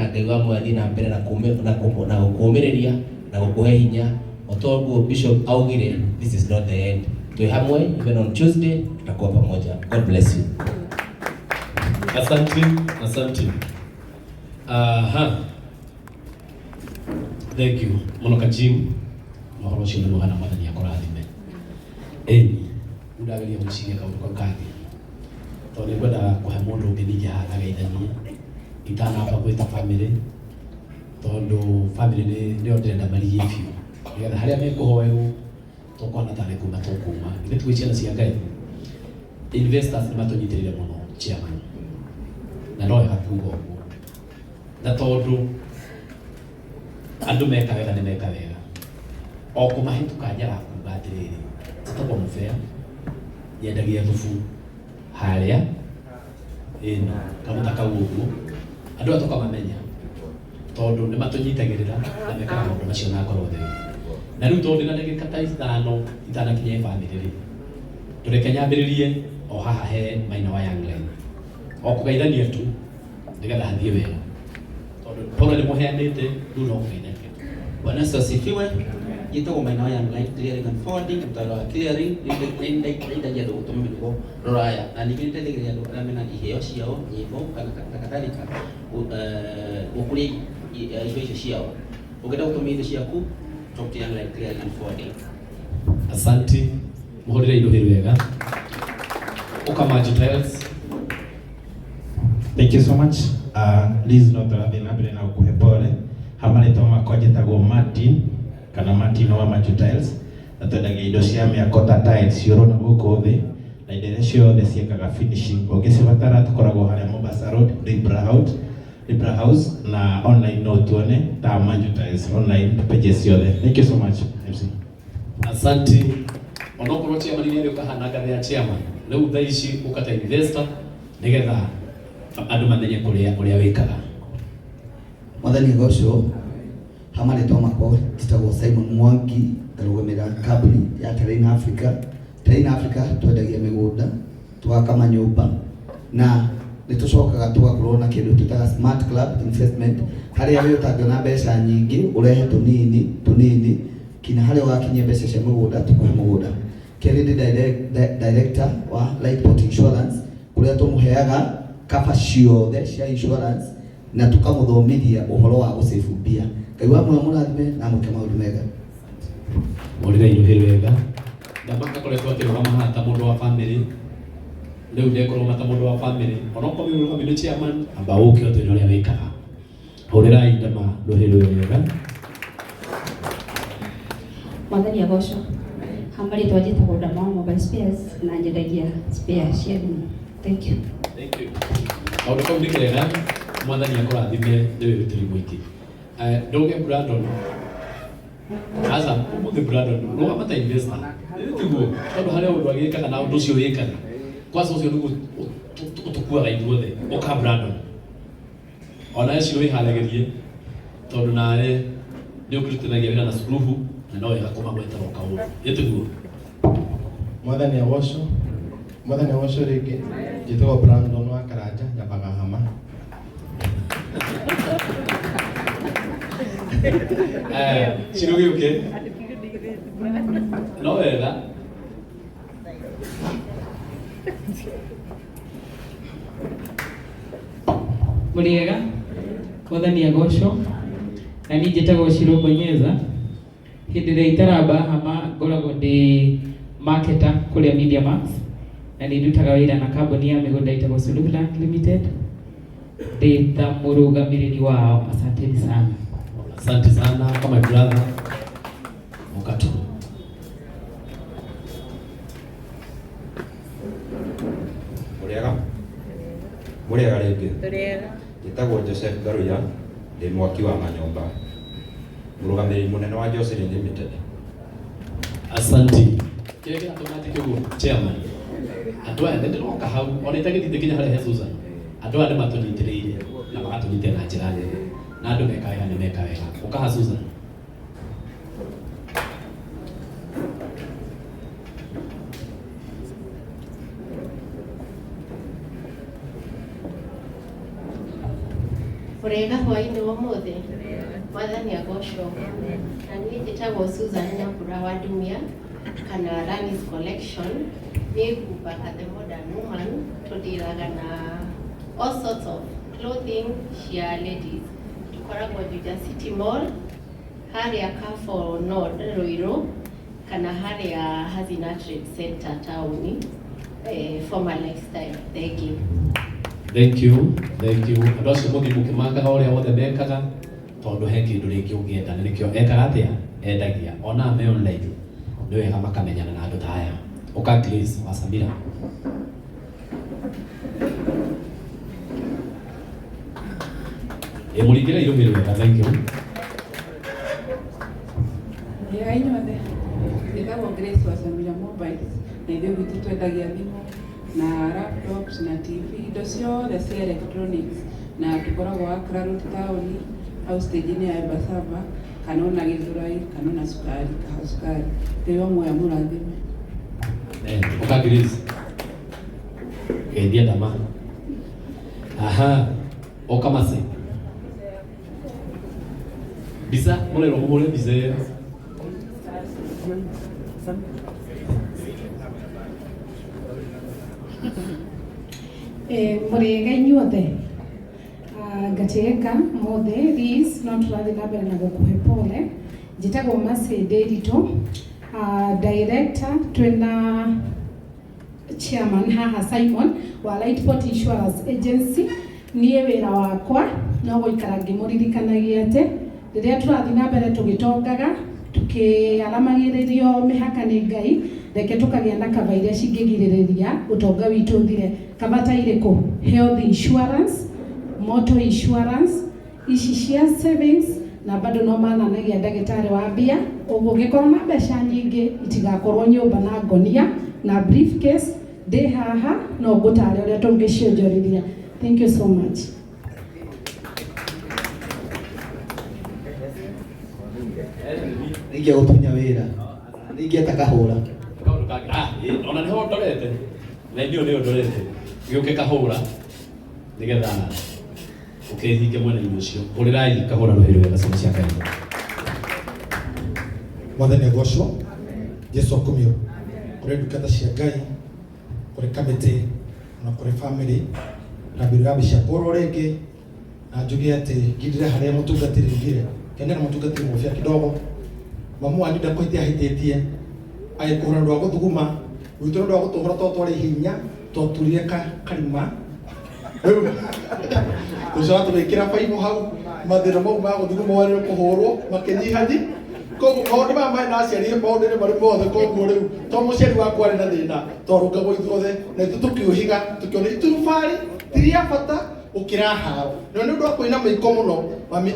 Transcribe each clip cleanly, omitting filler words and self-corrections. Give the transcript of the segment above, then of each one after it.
na Ngai wa mwathi na mbere na kuumiria na gukuhe hinya otoguo Bishop augire this is not the end. Tui hamwe even on Tuesday tutakuwa pamoja. God bless you. Asante. Thank you. Monoka Jim. Mahoro shule mwana mwathani akorathime. Udageria mucinge kaundu kau kangi. Tondu ngwenda kuhe mundu ungi ningi haha ageithanie. Itanamba gwita family. Tondu family nio ndĩrenda marigie biũ. Nĩgetha harĩa mekuhoerwo tũkona tarĩ kuma tũkuma. Ithuĩ twĩ ciana cia Ngai. Investors nĩ matũnyitĩrĩire mũno chairman. Na no wega kuuga ũguo. Na tondu andũ meka wega nĩ meka wega. O kũmahĩtũka njara kuuga atĩrĩrĩ, tũtagwo mũbea yendagia thubu harĩa ĩno kamũta kau ũguo. Andũ atoka mamenya tondu nĩ matũnyitagĩrĩra na mekaga maũndũ macio na ngoro theru. Na rĩu tondu na ndagĩka ta 5 itanakinya family rĩ, tũreke nyambĩrĩrie o haha he Maina wa Young Line. O kũgeithania tu nĩgetha hathiĩ wega. Tondu pole nĩ mũheanĩte rĩu no kũgeithania. Bwana Yesu asifiwe. Gitagwo Maina wa Young Line, clearing and forwarding, mtaro wa clearing, nĩndaithagia andũ gũtũma mĩrigo rũraya. Na ningĩ nĩndaithagĩrĩria andũ arĩa mena iheo ciao, nyĩmbo kana kadhalika gũkũria indo icio ciao. Ũngĩenda gũtũma indo ciaku, talk to Young Line clearing and forwarding. Asante. Mũhũrĩre indo hĩrĩ wega. Ukamaji Tiles. Thank you so much. Liz no tũrathiĩ na mbere na gũkũhe pole. Hamarĩtwo makwa njĩtagwo Martin kana Martin wa Machu Tiles. Na twendagia indo cia mĩako ta tiles ciũrũ gũkũ thĩ na indo iria ciothe ciĩkaga finishing. Ũngĩcibatara tũkoragwo harĩa Mombasa Road, Libra House na online no tuone ta Machu Tiles online pages ciothe. Thank you so much MC. Asante. Onokorwo chairman nĩ ũkahana ngathĩ ya chairman. Rĩu thaa ici ũkata investor nĩgetha andũ mamenye kũrĩa wĩkaga. Mwathani goco hamarĩtwo makwa njĩtagwo Simon Mwangi, ngarũgamĩrĩra kambuni ya Terrain Africa. Terrain Africa twendagia mĩgũnda, tũgaka manyũmba na nĩtũcokaga tũgakorwo na kĩndũ twĩtaga Smart Club Investment, harĩa wĩ ũtangĩona mbeca nyingĩ ũrehe tũnini kinya harĩa ũgakinyia mbeca cia mũgũnda tũkũhe mũgũnda. Kerĩ nĩ director wa Lightport Insurance, kũrĩa tũmũheaga kaba ciothe cia insurance na tukamũthomithia ũhoro wa gũsave mbia. Ngai wa mwe mũrathime na mũke maũndũ mega. Mũrĩre indo hĩrĩ wega. Dama akoretwo akĩrũgama haha ta mũndũ wa family. Rĩu ndekũrũgama ta mũndũ wa family. Onokorwo wĩ ũrũgamĩrĩire chairman, amba ũke ũtwĩre ũrĩa wĩkaga. Hũrĩrai Dama rũhĩrĩ wega. Mwathani agocwo. Hamarĩtwo njĩtagwo Dama wa Mobile Spares na nyendagia spare cia thimũ. Thank you. Thank you. Maũndũ kau nĩ kĩrega. Mwathani akũrathime nĩ wĩrutĩri mũingĩ. Ndoge Brandon. Asa, ũmũthĩ Brandon, rũgama ta investor. Tiguo, tondũ harĩa ũndũ agĩkaga na ũndũ ũcio wĩkaga. Kwanza ũcio nĩguo ũtũkuaga ithuothe. Ũka Brandon. Ona cio wĩharagĩrie tondũ nawe nĩ ũkũrutithanagia wĩra na Suluhu na no wega kũmagweta roka ũũ. Tiguo. Mwathani agocwo rĩngĩ njĩtagwo Brandon wa Karanja nyambaga hama. Chirugi uke? No wega. Muriega, Mwathani agocwo. Na niĩ njĩtagwo Shiro Bonyeza. Hĩndĩ ĩrĩa itaramba hama ngoragwo ndĩ marketer kũrĩa Media Max. Na nĩ ndutaga wĩra na kambuni ya mĩgũnda ĩtagwo Suluhu Land Limited. Ndĩ ta mũrũgamĩrĩri wao. Asanteni sana. Asante sana kama brother. Mkato. Muriega rĩngĩ. Njĩtagwo Joseph Garuya, ndĩ mwaki wa manyũmba. Mũrũgamĩrĩri mũnene wa Jocelyn Limited. Asante. Kĩrĩa automatic ũguo chairman. Andũ aya ndĩroka hau, ona itagĩthithĩ kinya harĩa Susan. Andũ aya nĩ matũnyitĩrĩire na magatũnyitĩra na njĩra nene. Na andũ meka wega nĩ meka wega. Ũkaha Susan. Murega Mwega hwainĩ wa mũthĩ. Mwathani agocwo. Na niĩ njĩtagwo Susan Nyambura wa Ndumia kana Rani's Collection. Nĩ humbaga the modern woman, tũndĩraga na all sorts of clothing cia ladies. Tũkoragwo Juja City Mall, harĩa Carrefour Nord Ruiru, kana harĩa Hazina Trade Center taũni. Formal lifestyle. Thank you. Thank you. Andũ acio mũthiĩ mũkĩmangaga ũrĩa wothe mekaga tondũ he kĩndũ rĩngĩ ũngĩenda na nĩkĩo ekaga atĩa endagia ona me online nĩ wega makamenyana na andũ ta aya. Ũka Grace wa Samira. Mũringĩre irũmĩrĩre wega. Thank you. Inyuothe njĩtagwo Grace wa Samira Mobiles na ithuĩ gwitũ twendagia thimũ na laptops na TV, indo ciothe cia electronics, na tukoragwo Accra Road taũni au stage-inĩ ya Embasava kana ona Gĩthũrai kana ona Sukari. Rĩo moya mũrathime. Ũka Grace. Geithia Dama. Aha. Ũka Mase. Bisa, mũrero mũhũre bisa. Mũrĩega inyuothe. Ngatĩĩka mothe Liz no tũrathiĩ na mbere na gũkũhe pole. Njĩtagwo Mercy Ndĩritũ, director twĩna chairman haha Simon wa Lightport Insurance Agency. Niĩ wĩra wakwa no gũikara ngĩmũririkanagia atĩ rĩrĩa tũrathiĩ na mbere tũgĩtongaga tukĩaramagĩrĩrio mĩhaka nĩ Ngai, reke tukagĩa na kaba iria cingĩgirĩrĩria ũtonga witũ ũthire. Kaba ta irĩkũ? Health insurance, motor insurance, ici cia savings, na bado no mananagia ndagĩtarĩ wa mbia. Ũguo ũngĩkorwo na mbeca nyingĩ itigakorwo nyũmba na ngonia na briefcase, ndĩ haha no ngũtare ũrĩa tũngĩcionjorithia. Thank you so much. Ningia gũtunya wĩra. Ningia takahũra. Ona nĩho ndorete. Na ndio ndorete. Gĩũke kahũra. Nĩgetha ũkĩthinge mwena-inĩ ũcio. Ũrĩrai kahũra rũhĩ rwega ciana cia Ngai. Mwathani agocwo. Jesu akumio. Kũrĩ ndungata cia Ngai, kũrĩ kamĩtĩ na kũrĩ family na mbirũ ya bishaporo rĩngĩ na njuge atĩ ngindire harĩa mũtungatĩri ngire. Kenda na mũtungatĩri mũbia kidogo. Mamu wanyu ndakwĩtia hĩtĩtie. Agĩkũhũra ndwa gũthuguma. Witũ ndwa gũtũhũra twarĩ hinya, twaturire karima. Tũcoka tũgĩkĩra baibũ hau, mathĩna mau ma gũthuguma warĩ kũhũrwo makĩnyihathi. Koguo maũndũ maya marĩ na aciari maũndũ nĩ marĩ mothe. Koguo rĩu to mũciari wakwa arĩ na thĩna twarũngagwo ithuothe na ithuĩ tũkĩũhiga tũkĩona iturubarĩ tiria bata ũkĩra haro. Na nĩ ũndũ wa kũina mĩiko mũno mami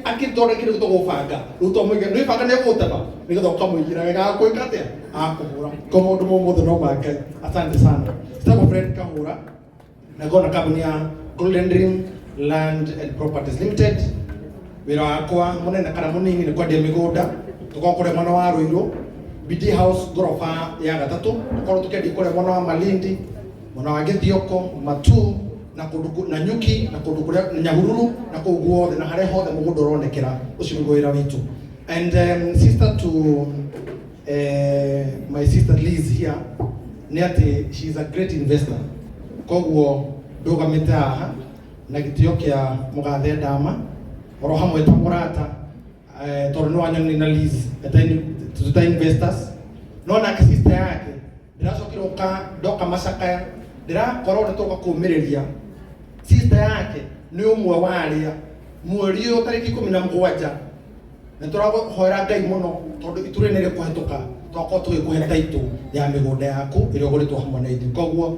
akĩthondekire gũtagwo banga. Rĩu twamũiga nĩ banga nĩ egũtema nĩgetha ũkamũigĩra wega agũĩka atĩa akũhũra. Ko maũndũ mau mothe no ma Ngai. Asante sana. Sitagwo Fred Kahũra na ngona kambuni ya Golden Dream Land and Properties Limited. Wĩra wakwa mũnene kana mũnini nĩ kwendia mĩgũnda. Tũkorwo kũrĩa mwena wa Ruiru, BD House ngoroba ya gatatũ. Tũkorwo tũkĩendia kũrĩa mwena wa Malindi, mwena wa Gĩthioko, Matu na kũndũ na Nyuki na kũndũ kũrĩa Nyahururu na kũu guothe na harĩa hothe mũgũnda ũronekera. Ũcio nĩguo wĩra witũ. And sister to my sister Liz here, nĩ atĩ she is a great investor. Koguo ndũgamĩte haha na gĩtĩo kĩa mũgathe Dama oro hamwe ta mũrata tondũ nĩ wanyoni na Liz tuta investors no na sister yake ndĩracokire ndoka macakaya ndĩrakorwo nĩ tũka kũmĩrĩria sister yake nĩ ũmwe wa arĩa mweri ũyũ tarĩki 17 nĩ tũrahoera Ngai mũno tondũ itũrĩ nĩ rĩkũhetũka twakorwo tũgĩkũhe taitũ ya mĩgũnda yaku ĩrĩa ũgũrĩtwo hamwe na ithuĩ. Koguo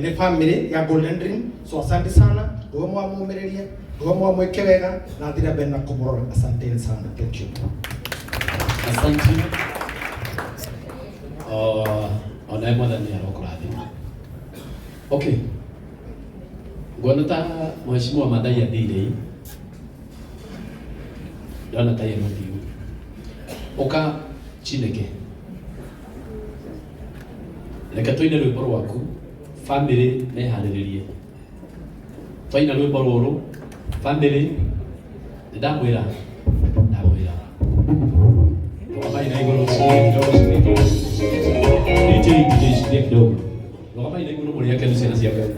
nĩ family ya Golden Dream, so asante sana wewe mwamũmĩrĩria wewe mwamwĩke wega na thira mbere na kũmũrora. Asante sana. Thank you. Asante. Ona mwathani arokũrathima. Okay. Ngona ta mheshimiwa Madai athire. Ndona ta yeye ndio. Oka Chineke. Reke tũine rwĩmbo rwaku, family meharĩrĩrie. Twaina rwĩmbo rũrũ family ndamwira kama ina igoro DJ kidogo kama ina igoro muri yake nsena cia mbere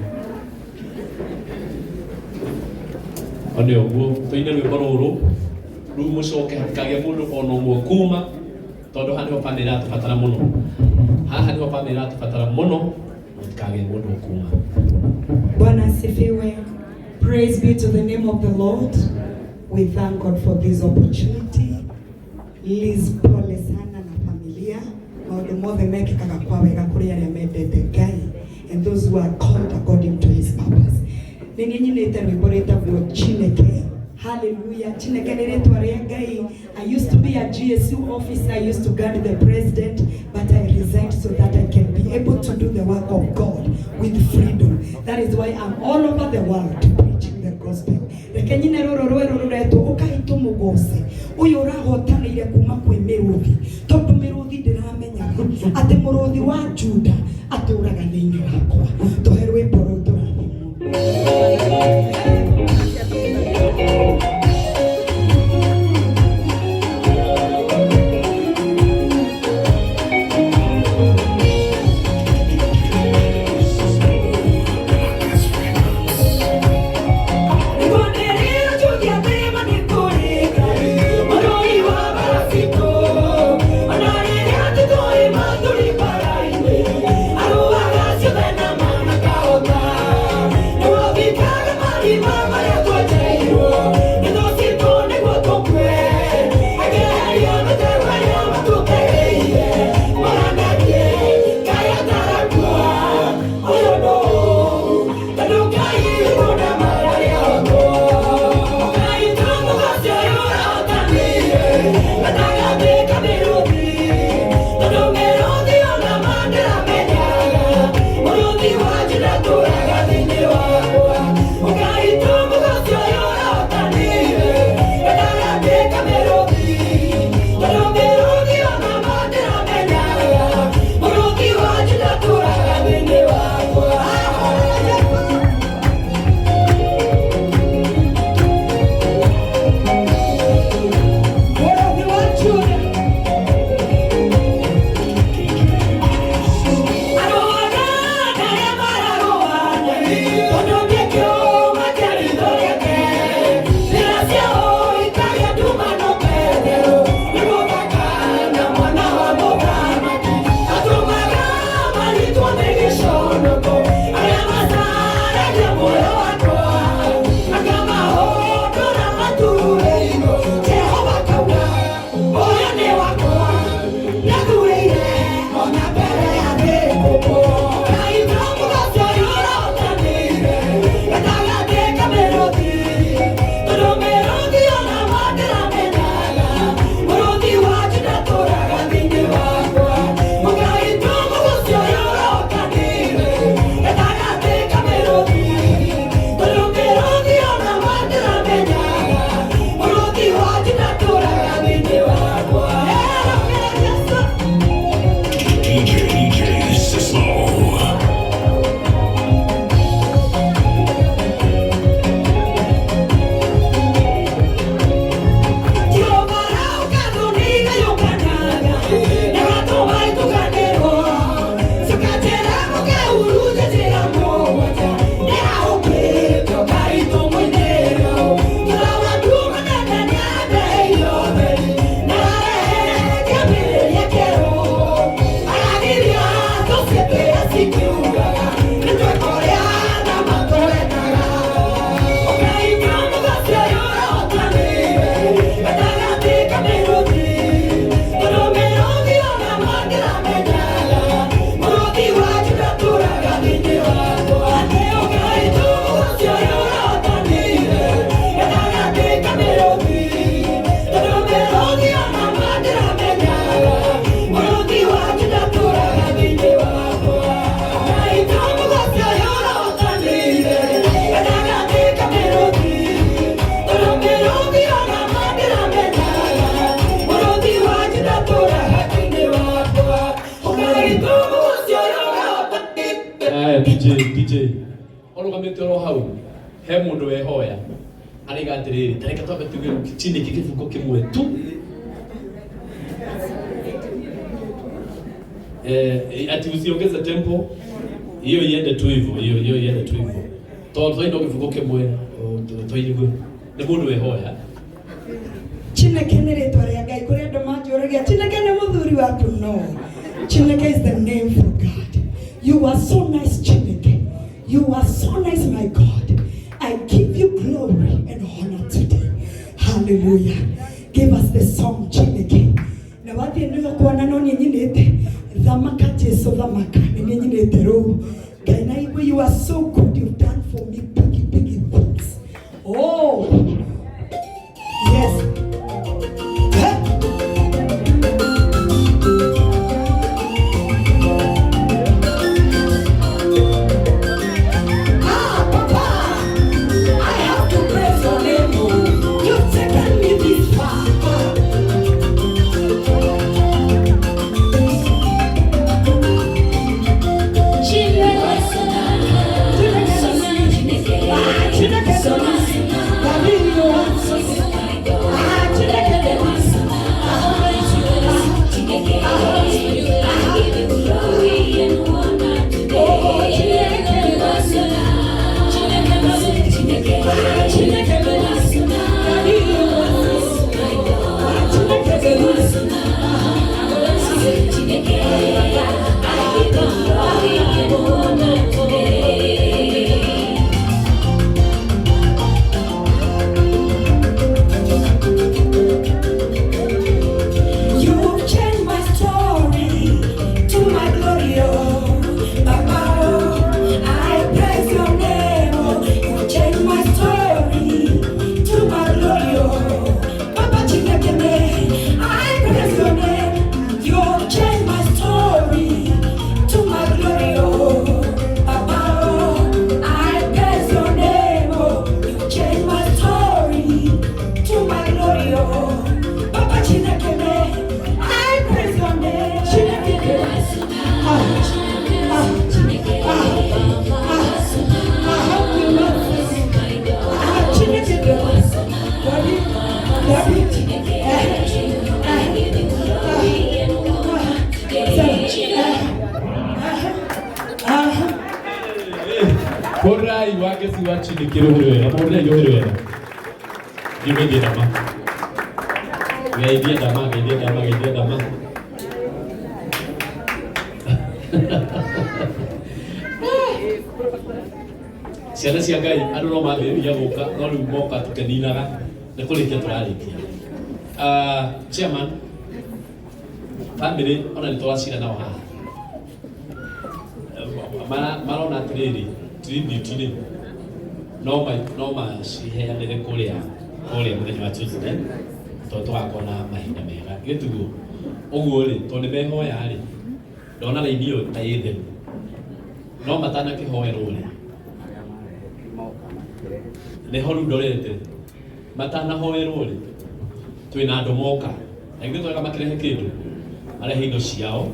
ane oguo toine rwimbo ruru ruru mucoke hakage mundu ono mwe kuma tondu hani family ratubatara muno haha ni family ratubatara muno mutikage mundu kuma. Bwana asifiwe. Praise be to the name of the Lord. We thank God for this opportunity. Liz, pole sana na familia. Maundu mothe mekikaga kwa wega kuri aria mendete Ngai and those who are called according to his purpose. Ninyi nyinite rwimbo rwitagwo Chineke. Hallelujah. Chineke ni ritwa ria Ngai. I used to be a GSU officer. I used to guard the president, but I resigned so that I can be able to do the work of God with freedom. That is why I'm all over the world preaching the gospel. Reke nyine roro rwero rureto ukahito mugose. Uyu urahotanire kuma kwi miruthi. Tondu miruthi ndiramenyaga ati muruthi wa Juda aturaga thiini wakwa. Toherwe boro turathimo. DJ orugamite ro hau he mundu wehoya araiga atiriri tareka twambe tuge chini kikifungo kimwe tu ati usiongeze tempo hiyo iende tu hivyo hiyo iende tu hivyo to ndo kifungo kimwe to hivyo ni mundu wehoya Chineke nĩ rĩtwa rĩa Ngai kũrĩa andũ manjũragia Chineke nĩ mũthuri waku no Chineke is the name for God. You are so nice Chineke. You are so nice my God. I give you glory and honor today. Hallelujah. Give us the song Chineke. Na wathi nĩ kuona no nĩ nyinĩte thamaka Jesu thamaka nĩ nyinĩte rũu. Ngai na igwe you are so good. You've done for me big things. Oh. Yes. Korai wake si wachi ni kiruhuwe, amone yohirwe. Gimedi Dama. Gaidia Dama. Ciana cia Ngai andu no mathĩrĩria gũka no rĩu moka tũkeninaga nĩ kũrĩkia tũrarĩkia. Chairman, family ona nĩ twacira nao haha. Marona atĩrĩrĩ tribute-inĩ no maciheanĩre kũrĩa mũthenya wa Tuesday tondũ tũgakorwo na mahinda mega gĩtuguo ũguo rĩ tondũ nĩ mehoya rĩ ndona raini ĩyo ta ĩ theru no matanakĩhoerwo rĩ nĩho rĩu ndorete matanahoerwo rĩ twĩna andũ moka na ithuĩ twega makĩrehe kĩndũ marehe indo ciao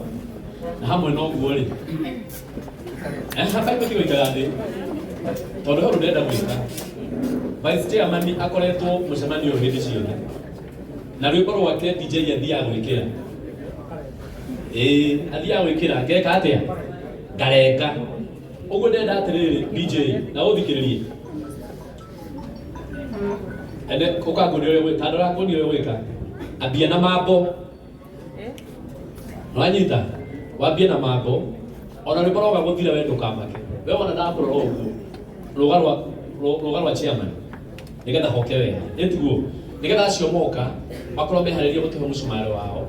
na hamwe na ũguo rĩ hapa gũikara thĩ tondũ ũyũ ndenda gwĩka Vice Chairman akoretwo mũcemanio hĩndĩ ciothe na rwĩmbo rwake DJ athiaga gwĩkĩra athiaga gwĩkĩra ngeka atĩa ngareka ũguo ndenda atĩrĩrĩ DJ na ũthikĩrĩrie ende ũkangũria ũrĩa gwĩka andũ arakũnia ũrĩa gwĩka ambia na mambo nwanyita wambie na mambo ona rwĩmbo roga gũthira we ndũkamake we wona ndakũrora ũguo rũga rwa chairman nĩgetha hoke wega nĩtiguo nĩgetha acio moka makorwo meharĩria gũtũhe mũcumarĩ wao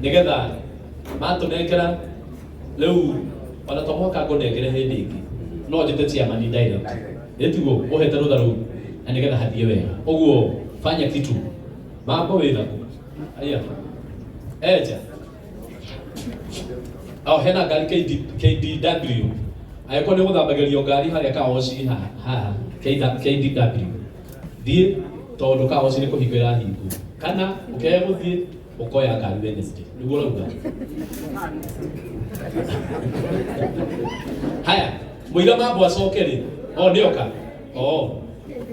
nĩgetha matũnengera rĩu ona to mũhaka ngũnengere hĩndĩ ĩngĩ no njĩte chairman direct nĩtiguo ũhete rũtha rũu na nĩgetha hathiĩ wega ũguo fanya kitu mambo wĩna aya eja hena ngari KDW agĩkorwo nĩ gũthambagĩrio ngari harĩa kaoci haha KDW thiĩ tondũ kaoci nĩ kũhingo ĩrahingu kana ũkĩaya gũthiĩ ũkoya ngari Wednesday nĩguo ũrauga haya mũira mambo acoke rĩ nĩoka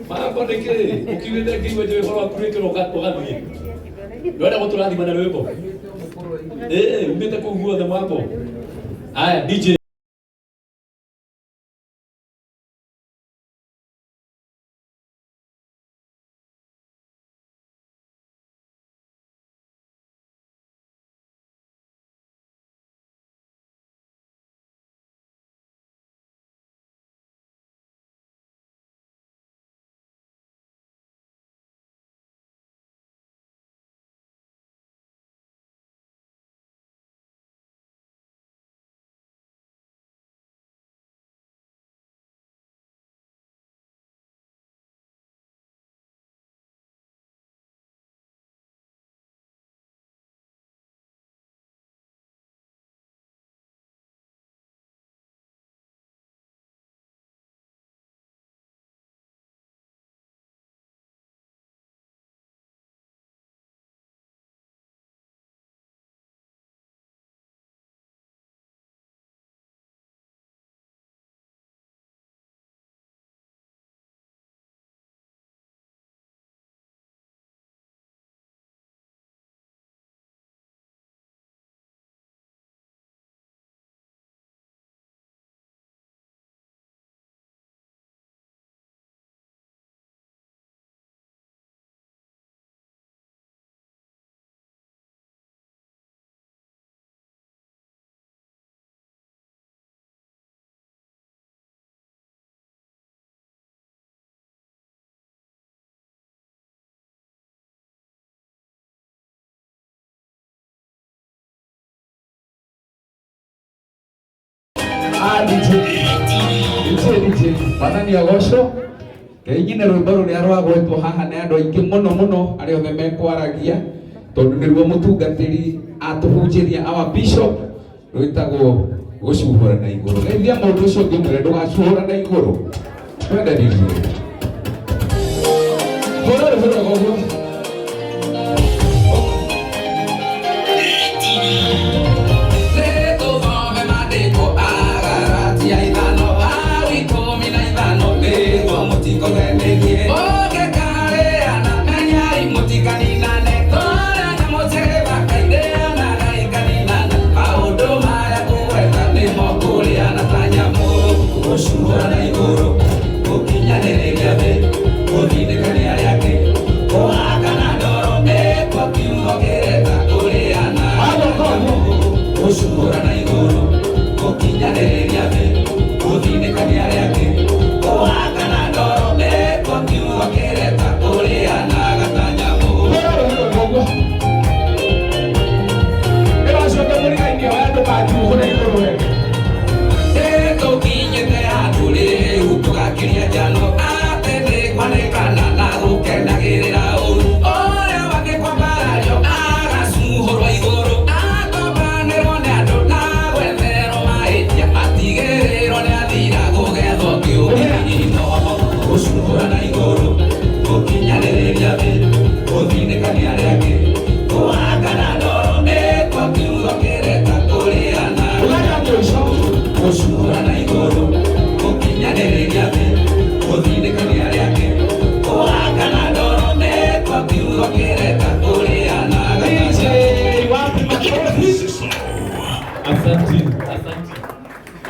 Mambo nĩ kĩ? Ũkiugĩte ngĩigua njũĩ ũhoro waku rĩkĩro ũgathiĩ. Ndwenda gũtũrathima na rwĩmbo? Umĩte kũu guothe mambo. Aya, DJ. Wathani agocwo Ngai nyine rwimbo ruria rwagwetwo haha nĩ andũ aingĩ mũno arĩa othe mekwaragia tondũ nĩruo mũtungatĩri atuhunjĩria our bishop rwĩtagwo gũcuhũra na igũrũ. Geithia mũndũ ũcio ũngĩ mwĩre ndũgacuhũra na igũrũ. Twendanĩrie. Hũra ũguo.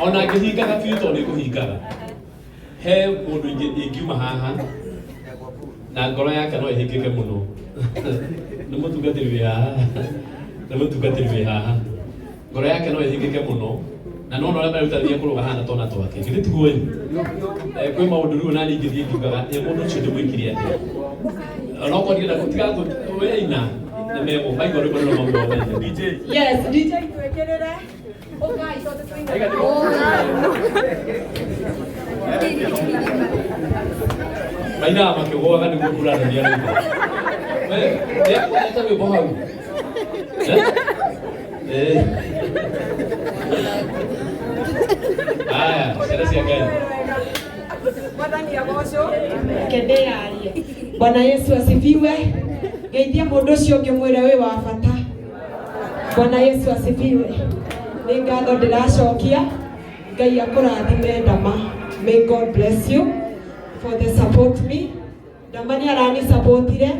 Ona ngĩhingaga biũ tondũ nĩngũhingaga. He mũndũ ingiuma haha na ngoro yake no ĩhingĩke mũno. Nĩ mũtungatĩri wĩ haha. Nĩ mũtungatĩri wĩ haha. Ngoro yake no ĩhingĩke mũno. Na no ũrĩa merutagia kũrũga haha na twana twake. Githĩ tiguo ĩ? Kwĩ maũndũ rĩu naniĩ ngĩthiĩ ngiugaga mũndũ ũcio ndĩmwĩkire atĩa. Ona okorwo ndigana gũtiga wĩina nĩ memo maigua rwĩmbo rũrĩa mamuoya DJ. Yes, DJ twĩkĩrĩre. Maina makĩgũaga nĩguo kũrarania rwĩmbo. Nĩakwendete rwĩmbo hau? Aya, ciana cia Ngai. Wathani agocwo. Kendearie. Bwana Yesu asifiwe. Geithia mũndũ ũcio ũngĩ mwĩre wĩ wa bata. Bwana Yesu asifiwe. Nĩ ngatho ndĩracokia. Ngai akũrathime Dama. May God bless you for the support me. Dama ni arani supportire.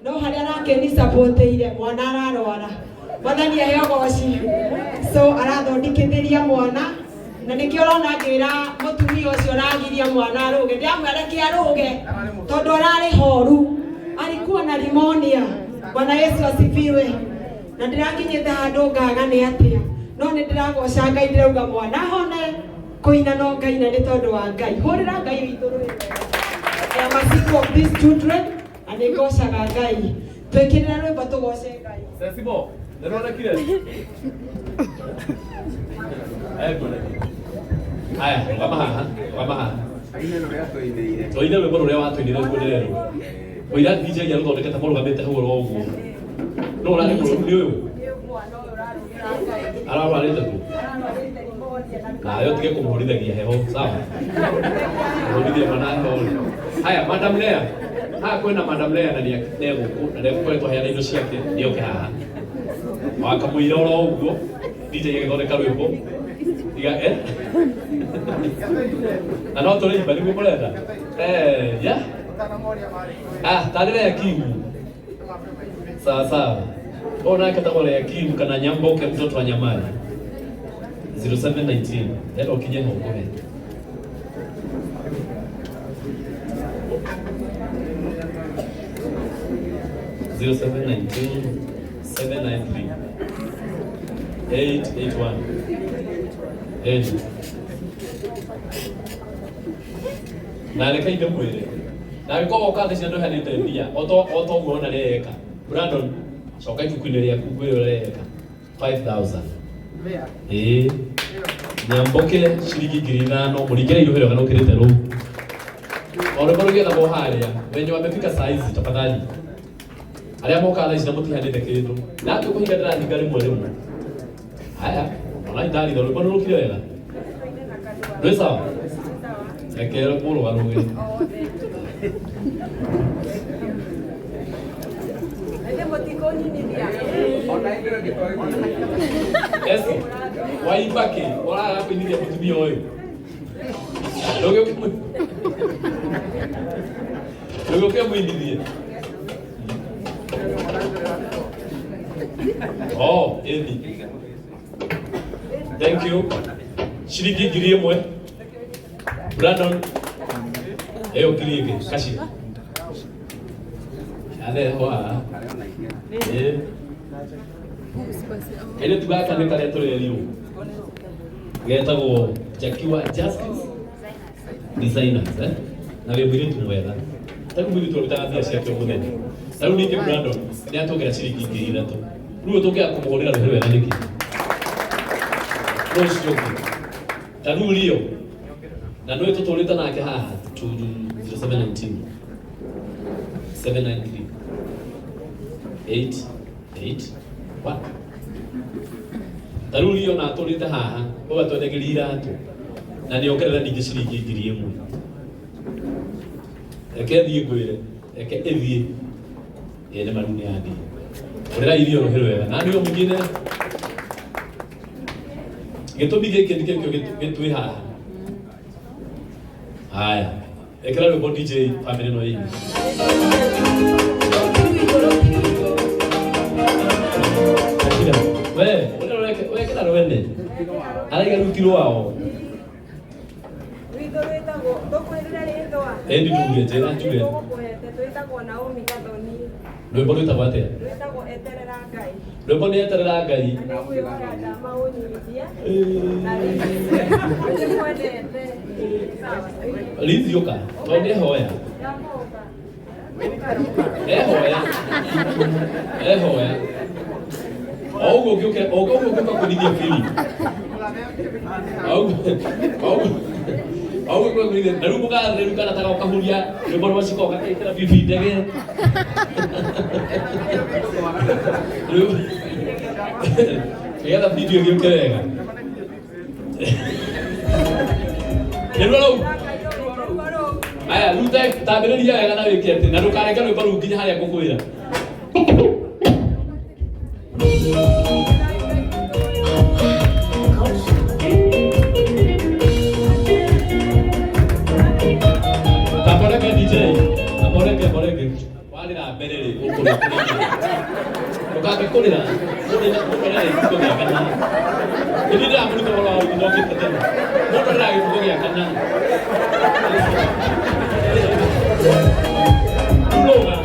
No haria nake ni supportire mwana ararwara. Mwathani aheo goci. So arathondikithiria mwana. Na nikio rona ngira mutumia ucio ragiria mwana aruge. Ndiamwereke aruge. Tondu arari horu. Alikuwa na pneumonia. Bwana Yesu asifiwe. Na ndirakinyite handu ngaga ni atia. No ni ndiragoca Ngai ndirauga mwana hone. Kuina no Ngai na ni tondu wa Ngai. Hurira Ngai witu rwimbo. I am a sick of these children and they go shaga Ngai. Twekirira rwimbo tugoce Ngai. Sensible. Ndirona kile. Aya, kama haha. Toine rwimbo ruria watuinire kuonere. Oira DJ ya ruthondeke ta mũrũ gamete hau ro ũguo. No ũrarĩ mũrũ nĩ ũyũ. Ararwarĩte tu. Na yo tige kũmũhorithagia heho, sawa? Kũmũhorithia mwana heho. Haya, Madam Lea. Ha kwĩna Madam Lea na nĩ gũkũ na nĩekoretwo heana indo ciake nĩoke haha. Wakamũira oro ũguo. DJ agĩthondeka rwĩmbo. Iga na no tũrĩimba nĩguo mũrenda. Ya. Tarira ya Kimu. Sawa. Ona kategori ya Kimu kana Nyamboke mtoto wa Nyamari. 0719. Leo kije huko he. Zero 719 793 881 8. Na reka inde mwire. Na gĩkorwo ũkathĩ cia ndũhe nĩte mbia o to guona reka Brandon coka ibuku-inĩ rĩaku ngwĩrwo reka 5,000 Nyamboke ciringi 5,000 mũringĩre iruhĩro kana ũkĩrĩte rũu o rwĩmbo rũgĩethagwo harĩa wenye wamefika saa hizi tafadhali arĩa moka thaa ici na mũtihanĩte kĩndũ nake kũhinga ndĩrahinga rĩmwe haya ona ndaritha rwĩmbo nĩ rũkire wega rwĩ sawa reke mũrũgarũge Esi, waibaki, wala hapo india mutumia huyo. Dogo kemu india. Oh, Edi. Thank you. Shiringi ngiri ĩmwe. Brandon. Eyo ngiri ĩngĩ, kashi. Ale hoa. Ele tugaka nĩ karĩa tũrerirwo getagwo Jakiwa Justice Designers na wĩ mũirĩtu mwega tarĩu mũirĩtu ũrutaga mbia ciake mũthenya tarĩu ningĩ Brandon nĩ atũngĩra ciringi 3,000 rĩu tũngĩaga kũmũhũrĩra rũhĩ wega nĩkĩ no stroke tarĩu Rio na nĩ tũtũrĩte nake haha 0719 793 881 tarĩu Rio na atũrĩte haha ũgatwendegeria iratũ na nĩ ongerera ningĩ ciringi 1,000 reke thiĩ ngwĩre reke ĩthiĩ nĩ maru nĩ athiĩ ũrĩra irio rũhĩ rwega na nĩo mwingine gĩtũmi gĩkĩ nĩkĩo gĩtwĩ haha haya ekĩra rwĩmbo DJ family no hii we kila rwende araiga rutirwo wao Rwitho rwĩtagwo ndũkwĩrĩra rĩtwa endi nduge njĩra njuge twĩtagwo Naomi Gathoni rwĩmbo rwĩtagwo atĩa rwĩtagwo eterera Ngai rwĩmbo nĩ eterera Ngai nĩgwĩhoya Dama ũnyihie na nĩkwendete Lizioka tondũ nĩehoya ehoya Augo ũngĩũka kũnithia fili Augo kũnithia na rĩu mũgathe nataka ũkahuria rwĩmbo rwa ciko gakĩkĩra bibi ndege nĩgetha video gĩũke wega nĩruo rũu aya rĩu tambĩrĩria wega na wĩke atĩ na ndũkareke rwĩmbo rũu nginya harĩa ngũkwĩra Tambo Ukagikurira mundu gĩko gĩa kana ini ndĩramũruta ũhoro wa ũthokĩte tene mũndũ ndĩragĩko gĩa kana Loga.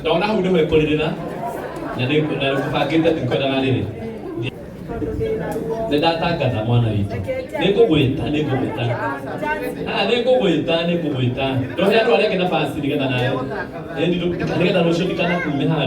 Ndona hau nĩ hwekorĩrĩra na nĩ gũbangĩte ndĩkwenda na rĩrĩ nĩ ndatangatha mwana witũ nĩ ngũgwĩta ndohe andũ arĩa angĩ nafasi nĩgetha nawe nĩgetha rũciũ ndikanakume handũ